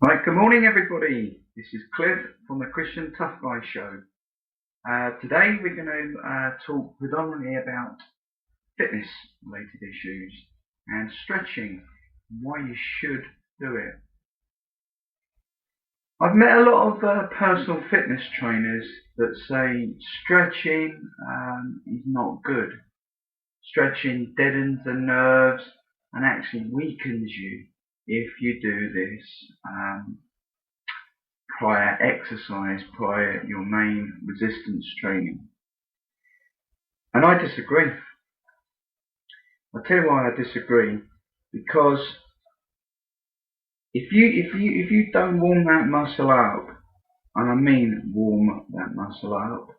Right, good morning everybody. This is Cliff from the Christian Tough Guy Show. Today we're going to talk predominantly about fitness related issues and stretching, why you should do it. I've met a lot of personal fitness trainers that say stretching is not good. Stretching deadens the nerves and actually weakens you if you do this prior exercise, prior your main resistance training. And I disagree. I'll tell you why I disagree. Because if you don't warm that muscle up, and I mean warm that muscle up,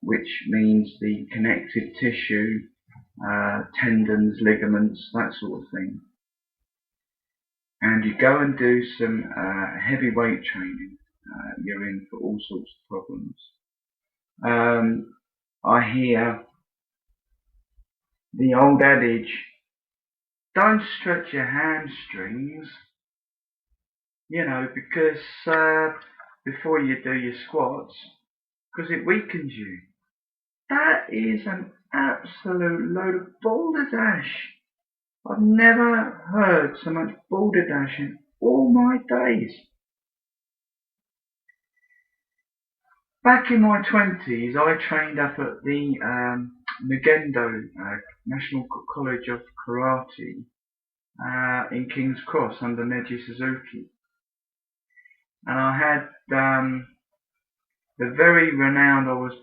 which means the connective tissue, tendons, ligaments, that sort of thing, and you go and do some heavy weight training, you're in for all sorts of problems. I hear the old adage, don't stretch your hamstrings, because before you do your squats, because it weakens you. That is an absolute load of balderdash. I've never heard so much balderdash in all my days. Back in my 20s, I trained up at the Mugendo National College of Karate in King's Cross under Neji Suzuki. And I had the very renowned, I was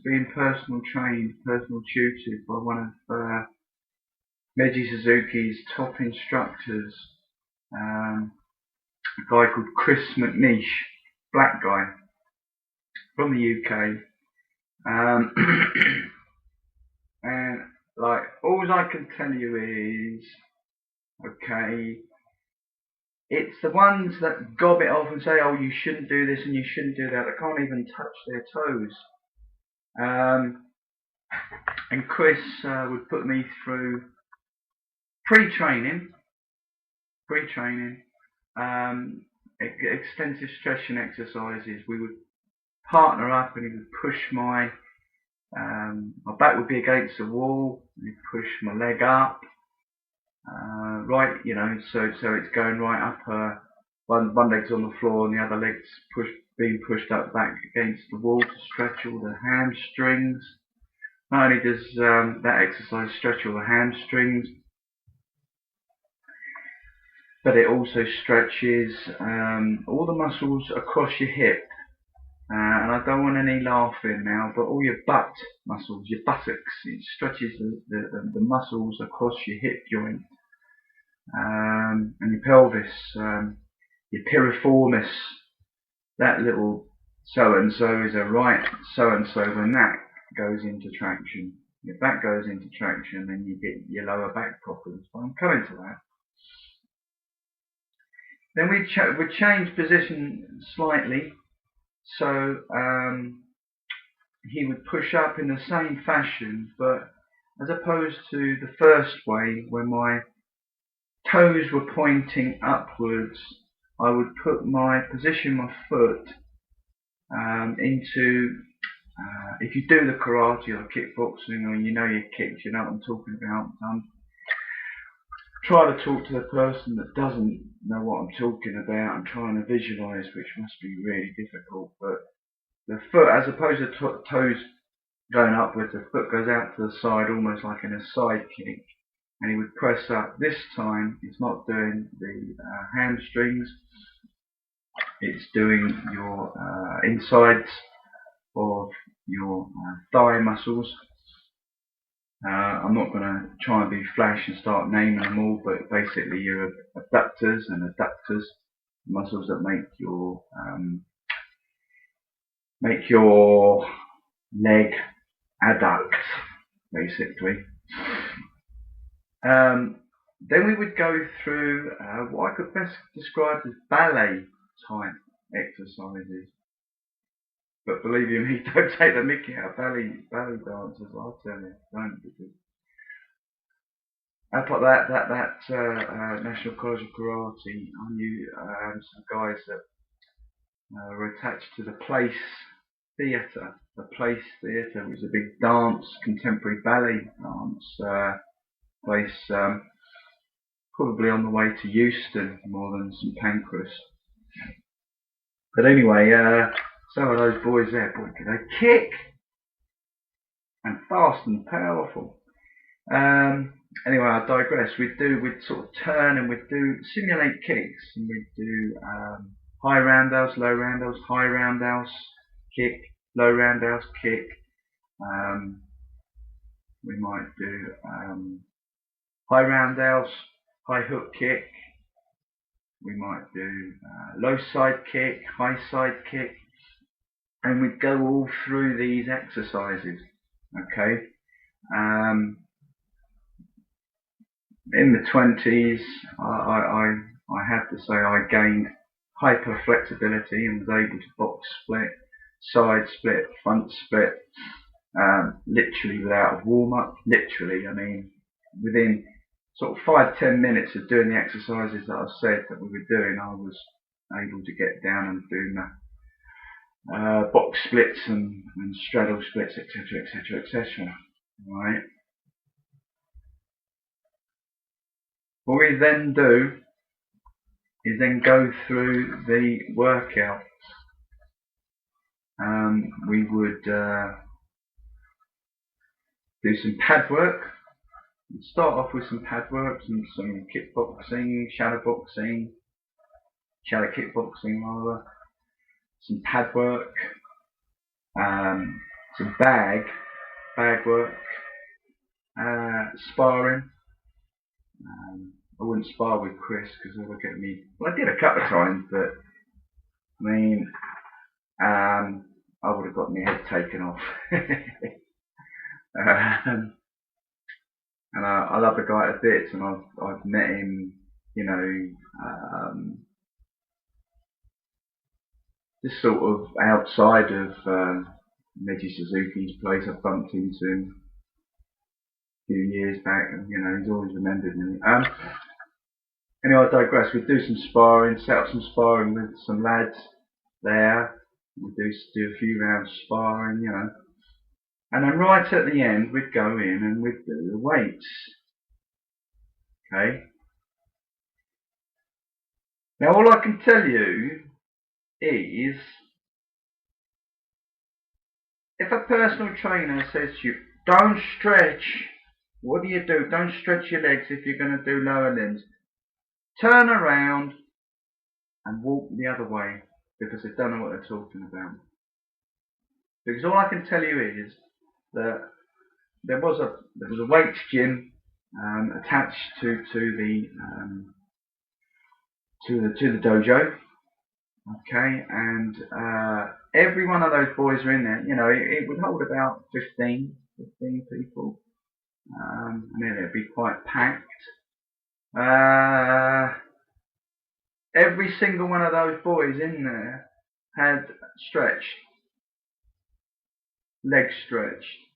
being personal tutored by one of Neji Suzuki's top instructors, a guy called Chris McNeish, black guy from the UK. And like, all I can tell you is, okay, it's the ones that gob it off and say, oh, you shouldn't do this and you shouldn't do that. They can't even touch their toes. And Chris would put me through pre-training, extensive stretching exercises. We would partner up and he would push my back would be against the wall, and he'd push my leg up, right, so it's going right up, one leg's on the floor and the other leg's being pushed up back against the wall to stretch all the hamstrings. Not only does that exercise stretch all the hamstrings, but it also stretches all the muscles across your hip. And I don't want any laughing now, but all your butt muscles, your buttocks, it stretches the muscles across your hip joint, and your pelvis, your piriformis, that little so-and-so is a right so-and-so when that goes into traction. If that goes into traction, then you get your lower back problems. But I'm coming to that. Then we change position slightly. So he would push up in the same fashion, but as opposed to the first way, where my toes were pointing upwards, I would position my foot into, if you do the karate or kickboxing, or your kicks, you know what I'm talking about. Try to talk to the person that doesn't know what I'm talking about and trying to visualize, which must be really difficult. But the foot, as opposed to toes going upwards, the foot goes out to the side almost like in a side kick, and he would press up. This time it's not doing the hamstrings, it's doing your insides of your thigh muscles. I'm not going to try and be flash and start naming them all, but basically your abductors and adductors, muscles that make your leg adduct, basically. Then we would go through what I could best describe as ballet type exercises. But believe you me, don't take the mickey out of ballet dancers, I'll tell you, don't. Up at that National College of Karate, I knew some guys that were attached to the Place Theatre. The Place Theatre was a big dance, contemporary ballet dance place, probably on the way to Euston more than St Pancras. But anyway, some of those boys there, boy, could they kick, and fast and powerful. Anyway, I digress. We'd sort of turn and we'd simulate kicks, and we'd do high roundhouse, low roundhouse, high roundhouse, kick, low roundhouse, kick. We might do high roundhouse, high hook kick. We might do low side kick, high side kick, and we'd go all through these exercises. Okay. In the 20s, I have to say I gained hyper flexibility and was able to box split, side split, front split, literally without a warm up. Literally, I mean, within sort of 5-10 minutes of doing the exercises that I said that we were doing, I was able to get down and do box splits and straddle splits, etc., etc., etc. Right. What we then do is then go through the workout. We would do some pad work. We'd start off with some pad work, some kickboxing, shadow kickboxing rather, some pad work, some bag work, sparring. I wouldn't spar with Chris because he would get me. Well, I did a couple of times, but I mean, I would have got my head taken off. And I love the guy to bits, and I've met him, you know, just sort of outside of Meiji Suzuki's place. I bumped into him a few years back, and you know, he's always remembered me. Anyway, I digress. We'd do some sparring, set up some sparring with some lads there. We'd do a few rounds of sparring, you know. And then right at the end, we'd go in and we'd do the weights. Okay? Now, all I can tell you is, if a personal trainer says to you, don't stretch, what do? Don't stretch your legs if you're going to do lower limbs. Turn around and walk the other way, because they don't know what they're talking about. Because all I can tell you is that there was a weights gym attached to the dojo. Okay, and every one of those boys were in there. You know, it would hold about 15 people, and then it'd be quite packed. Every single one of those boys in there had stretched, legs stretched,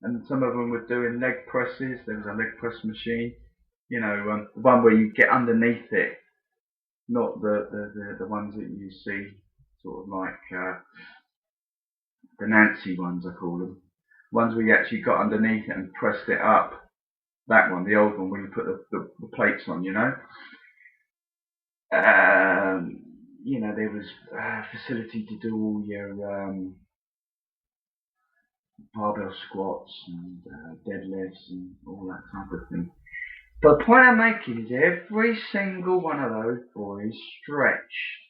and some of them were doing leg presses. There was a leg press machine, you know, the one where you get underneath it, not the ones that you see, sort of like the Nancy ones, I call them. Ones where you actually got underneath it and pressed it up. That one, the old one, where you put the plates on, you know. You know, there was facility to do all your barbell squats and deadlifts and all that type of thing. But the point I'm making is every single one of those boys stretched,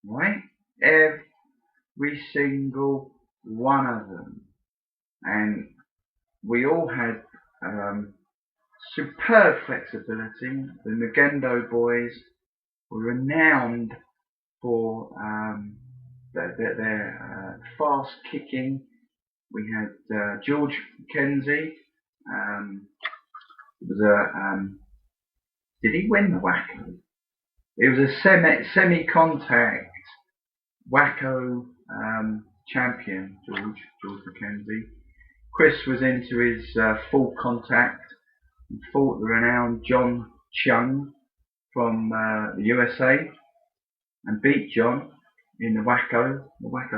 right? Every single one of them. And we all had superb flexibility. The Mugendo boys were renowned for their fast kicking. We had George Mackenzie. It was did he win the Wacko? It was a semi-contact Wacko champion, George Mackenzie. Chris was into his full contact He fought the renowned John Chung from the USA and beat John in the Wacko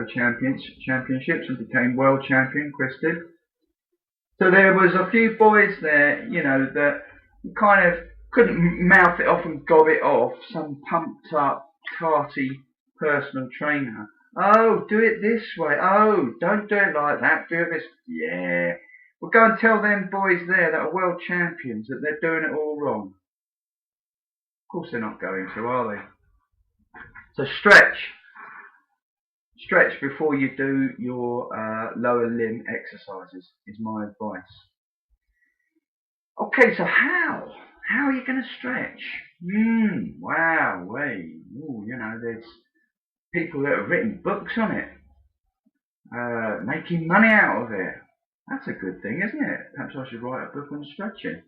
Championships and became world champion, Chris did. So there was a few boys there, you know, that kind of couldn't mouth it off and gob it off. Some pumped up, tarty personal trainer. Oh, do it this way. Oh, don't do it like that. Do it this. Yeah. Well, go and tell them boys there that are world champions that they're doing it all wrong. Of course they're not going to, are they? So stretch. Stretch before you do your lower limb exercises is my advice. Okay, so how? How are you going to stretch? Wow, ooh, you know, there's people that have written books on it, making money out of it. That's a good thing, isn't it? Perhaps I should write a book on stretching.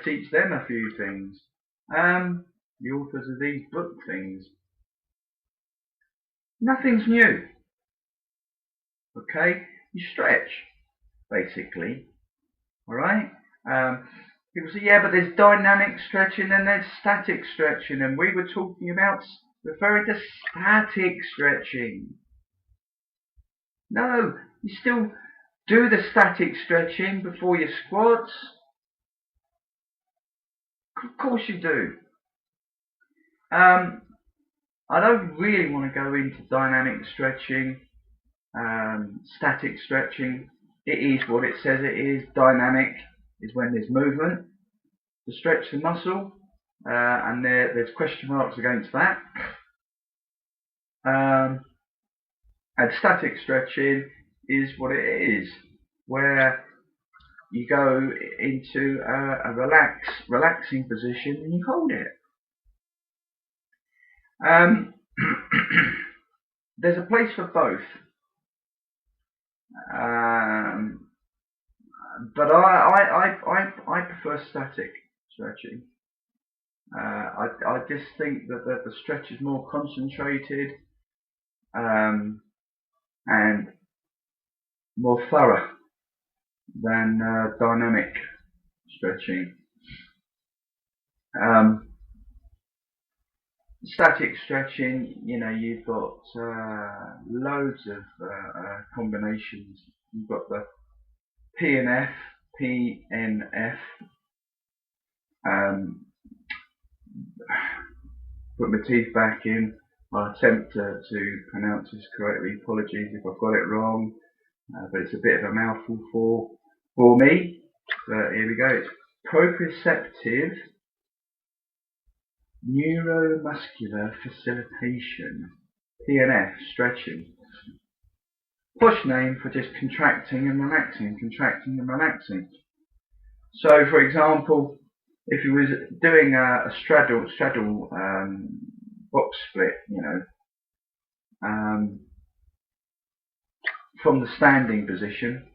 Teach them a few things. The authors of these book things. Nothing's new. Okay? You stretch, basically. Alright? People say, yeah, but there's dynamic stretching and there's static stretching, and we were talking about referring to static stretching. No, you still do the static stretching before your squats. Of course you do. I don't really want to go into dynamic stretching, static stretching. It is what it says it is. Dynamic is when there's movement to stretch the muscle, and there's question marks against that. And static stretching is what it is, where you go into a relaxing position and you hold it. There's a place for both, but I prefer static stretching. I just think that the stretch is more concentrated and more thorough than dynamic stretching. Static stretching, you know, you've got loads of combinations. You've got the PNF. Put my teeth back in. I'll attempt to pronounce this correctly. Apologies if I've got it wrong, but it's a bit of a mouthful for me. But here we go. It's proprioceptive neuromuscular facilitation, PNF, stretching. Push name for just contracting and relaxing. So, for example, if you was doing a straddle box split, you know, from the standing position,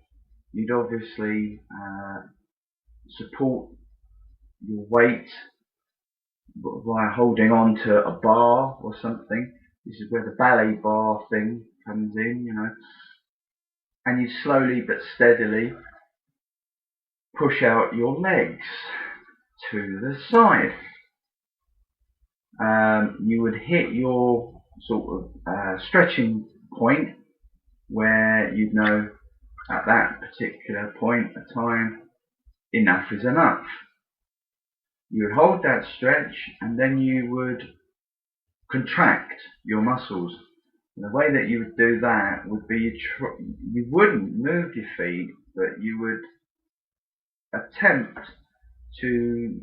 you'd obviously support your weight by holding on to a bar or something. This is where the ballet bar thing comes in, you know. And you slowly but steadily push out your legs to the side. You would hit your sort of stretching point where you'd know at that particular point of time enough is enough. You would hold that stretch and then you would contract your muscles. And the way that you would do that would be you wouldn't move your feet, but you would attempt to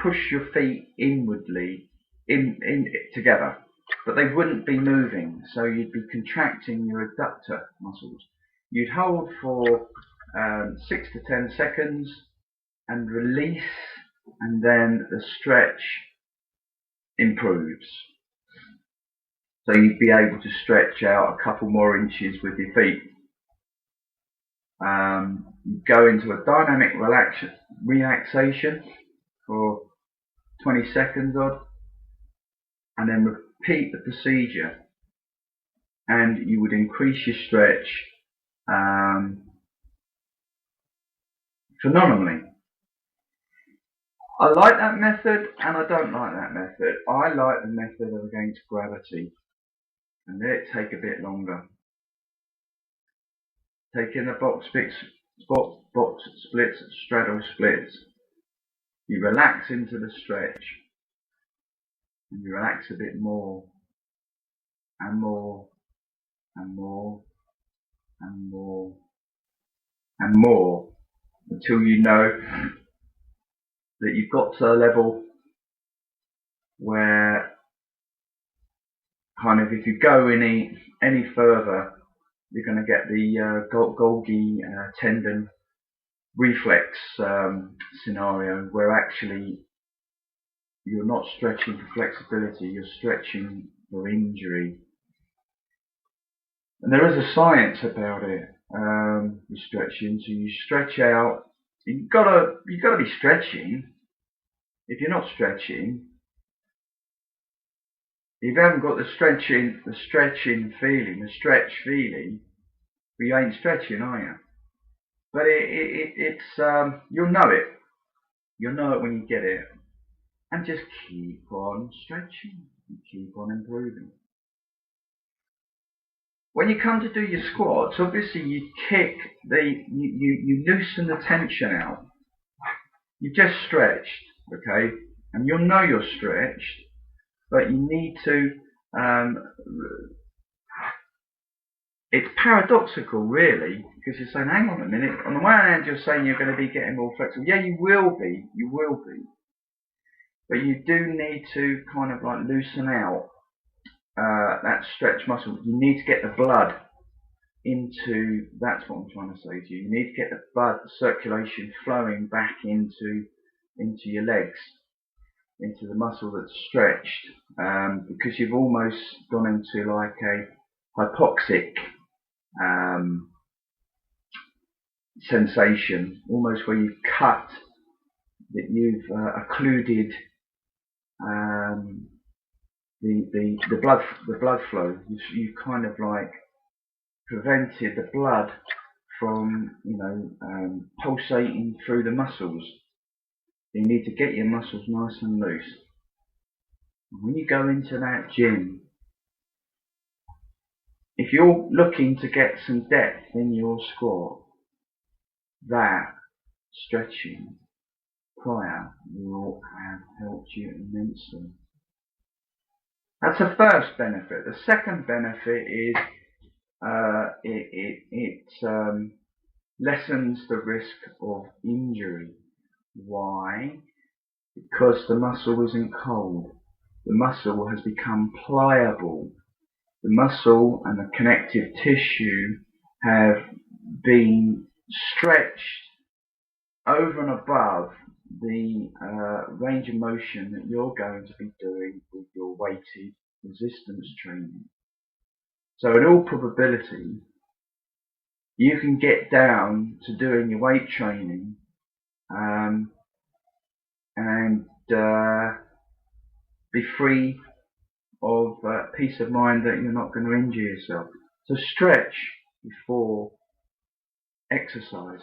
push your feet inwardly in together, but they wouldn't be moving, so you'd be contracting your adductor muscles. You'd hold for 6 to 10 seconds and release, and then the stretch improves. So you'd be able to stretch out a couple more inches with your feet. You go into a dynamic relaxation for 20 seconds odd, and then repeat the procedure, and you would increase your stretch phenomenally. I like that method and I don't like that method. I like the method of against gravity, and let it take a bit longer. Taking the box splits, straddle splits. You relax into the stretch, and you relax a bit more, and more, and more, and more, and more, until you know that you've got to a level where kind of if you go any further, you're going to get the Golgi tendon reflex scenario, where actually you're not stretching for flexibility, you're stretching for injury. And there is a science about it, with stretching. So you stretch out. You've got to be stretching. If you're not stretching, if you haven't got the stretch feeling, but you ain't stretching, are you? But it's you'll know it. You'll know it when you get it, and just keep on stretching and keep on improving. When you come to do your squats, obviously you kick you loosen the tension out. You've just stretched, okay, and you'll know you're stretched, but you need to. It's paradoxical, really, because you're saying, hang on a minute. On the one hand, you're saying you're going to be getting more flexible. Yeah, you will be. But you do need to kind of like loosen out that stretch muscle. You need to get the blood into, that's what I'm trying to say to you. You need to get the blood, the circulation flowing back into your legs, into the muscle that's stretched, because you've almost gone into like a hypoxic sensation, almost where you've cut, that you've occluded the blood flow. You kind of like prevented the blood from pulsating through the muscles. You need to get your muscles nice and loose. When you go into that gym, if you're looking to get some depth in your squat, that stretching prior will have helped you immensely. That's the first benefit. The second benefit is it lessens the risk of injury. Why? Because the muscle isn't cold. The muscle has become pliable. The muscle and the connective tissue have been stretched over and above the range of motion that you're going to be doing with your weighted resistance training. So in all probability, you can get down to doing your weight training and be free of peace of mind that you're not going to injure yourself. So stretch before exercise.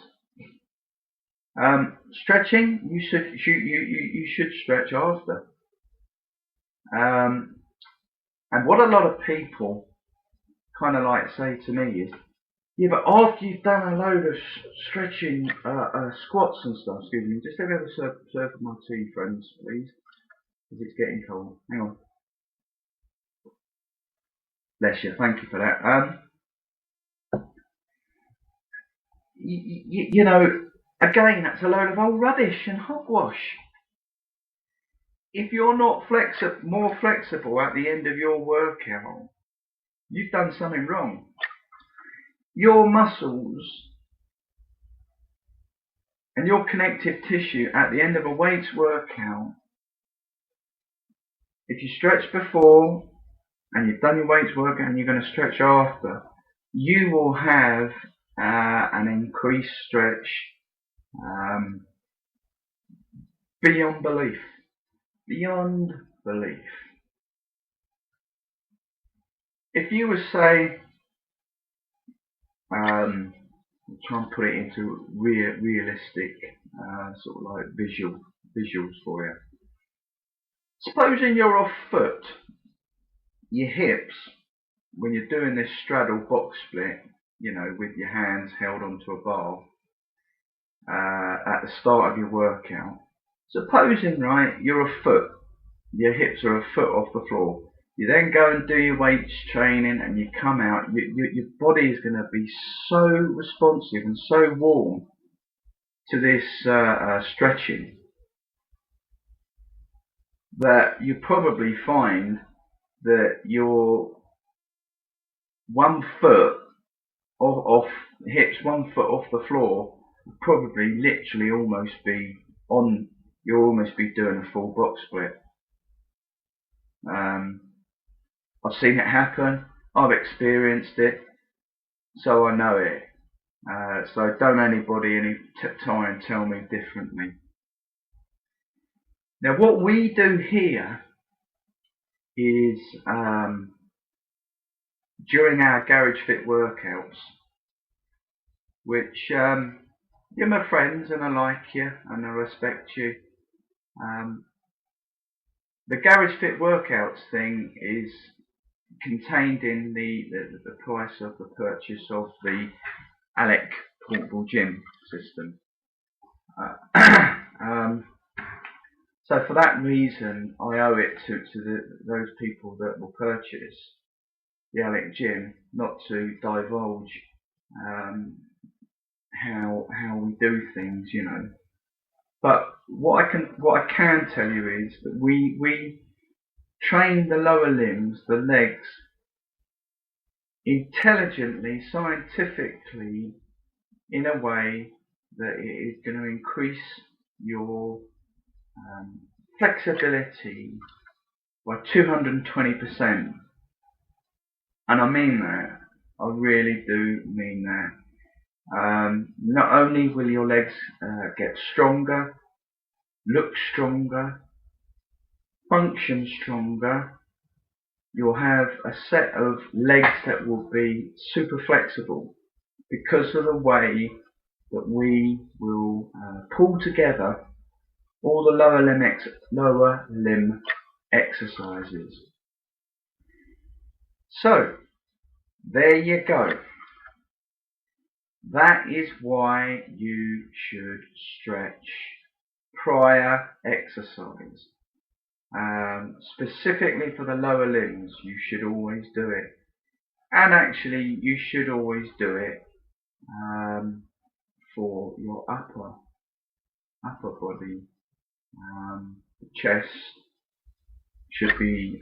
Stretching, you should stretch after. And what a lot of people kind of like say to me is, yeah, but after you've done a load of stretching, squats and stuff, excuse me, just let me have a serve of my tea, friends, please, because it's getting cold. Hang on. Bless you, thank you for that. You know, again, that's a load of old rubbish and hogwash. If you're not more flexible at the end of your workout, you've done something wrong. Your muscles and your connective tissue at the end of a weights workout, if you stretch before and you've done your weights workout and you're going to stretch after, you will have an increased stretch beyond belief. Beyond belief. If you were, say, try and put it into realistic, sort of like visual visuals for you. Supposing you're off foot, your hips, when you're doing this straddle box split, you know, with your hands held onto a bar at the start of your workout. Supposing, right, you're a foot, your hips are a foot off the floor. You then go and do your weights training and you come out, your body is going to be so responsive and so warm to this stretching that you probably find that your 1 foot off hips, 1 foot off the floor, will probably literally almost be on, you'll almost be doing a full box split. I've seen it happen, I've experienced it, so I know it. So don't anybody try and tell me differently. Now what we do here is during our Garage Fit workouts, which you're my friends and I like you and I respect you. The Garage Fit workouts thing is contained in the price of the purchase of the Alec portable gym system. So for that reason, I owe it to those people that will purchase the Alec gym not to divulge how we do things, you know. But what I can tell you is that we train the lower limbs, the legs, intelligently, scientifically, in a way that it is going to increase your flexibility by 220%. And I mean that. I really do mean that. Not only will your legs get stronger, look stronger, function stronger, you'll have a set of legs that will be super flexible because of the way that we will pull together all the lower limb exercises. So there you go. That is why you should stretch prior exercise. Specifically for the lower limbs, you should always do it. And actually, you should always do it for your upper body. The chest should be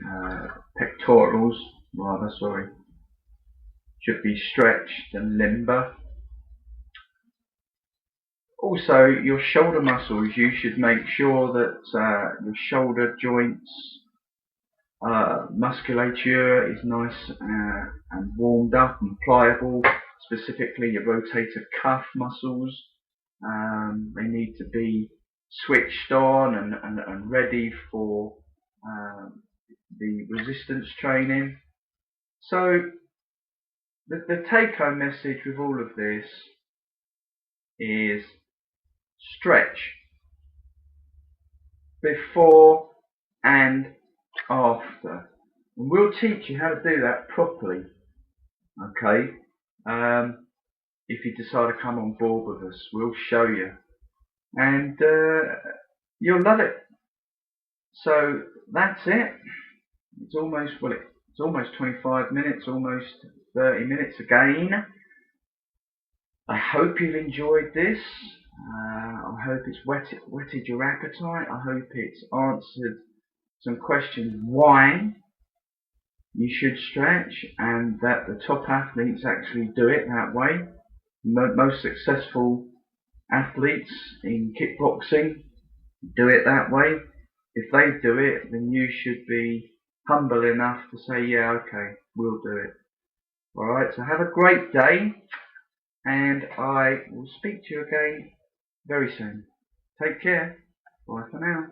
pectorals, rather, sorry, should be stretched and limber. Also, your shoulder muscles, you should make sure that your shoulder joints musculature is nice and warmed up and pliable. Specifically, your rotator cuff muscles, they need to be switched on and ready for the resistance training. So the take-home message with all of this is stretch before and after, and we'll teach you how to do that properly, okay? If you decide to come on board with us, we'll show you, and you'll love it. So that's it. It's almost 25 minutes, almost 30 minutes again. I hope you've enjoyed this. I hope it's whetted your appetite. I hope it's answered some questions why you should stretch, and that the top athletes actually do it that way. Most successful athletes in kickboxing do it that way. If they do it, then you should be humble enough to say, yeah, okay, we'll do it. Alright, so have a great day, and I will speak to you again very soon. Take care. Bye for now.